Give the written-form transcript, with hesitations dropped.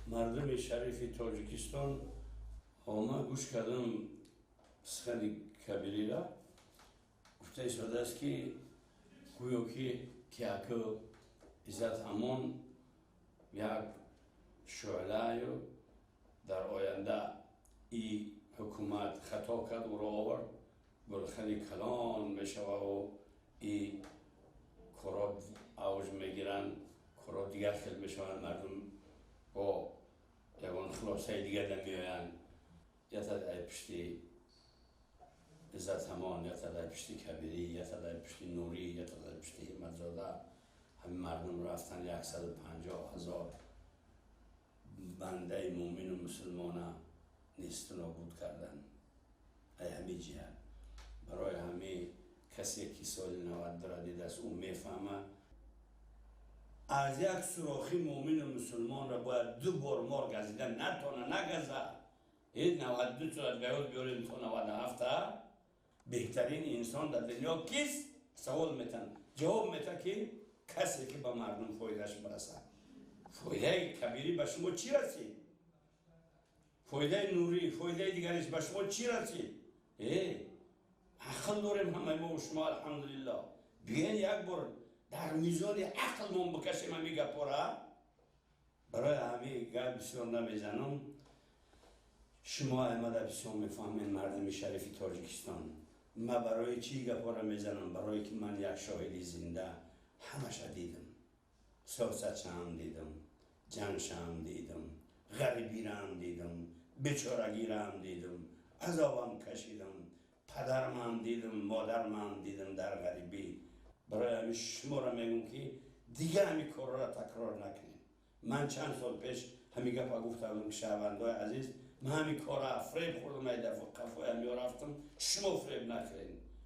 مردم شریف تاجیکستان همه گوش کردم سخن کبیری را گفته ایستاده است که گویا که عزت امان یک شعله در آینده این حکومت خطا کرد او را آورد گلخن کلان میشوه و این کارا اوج میگیرن کارا دیگر خیلی میشوند مردم با یکان خلاصه دیگر نمیآیند یا تا پشتی عزت امان یا تا پشتی کبیری یا تا پشتی نوری یا تا پشتی حمدزاده همین مردم رفتن 150,000 بنده مومن و مسلمان نیست و نابود کردن ای همه جهت برای همه کسی که سال 90 را دیده است اون میفهمه از یک سوراخی مومن و مسلمان را باید 2 بار مار گزیدن نتونه نگزه این 92 صورت بیاد بیاریم تا 97 بهترین انسان در دنیا کیست؟ سوال میتن جواب میتن که کسی که به مردم فایدهش برسه فایده کبیری به شما چی رسید؟ فایده نوری، فایده دیگرش به شما چی رسید؟ عقل داریم همه ما و شما الحمدلله بیاین یک بار در میزان عقل ما بکشیم همی گپاره برای همه گپ بسیار نمیزنم شما احمد بسیار میفهمین مردم شریف تاجیکستان من برای چی گپاره میزنم برای که من یک شاهدی زنده همش دیدم سیاست هم دیدم جنگ هم دیدم غریبی هم دیدم بیچارگی هم دیدم عذابم کشیدم پدرم هم دیدم مادرم هم دیدم در غریبی برای همین شما را میگم که دیگه همین کار را تکرار نکنید من چند سال پیش همین گپا گفتم که شهروندای عزیز من همین کار را فریب خوردم ای دفعه قفای همی رفتم شما فریب نکنید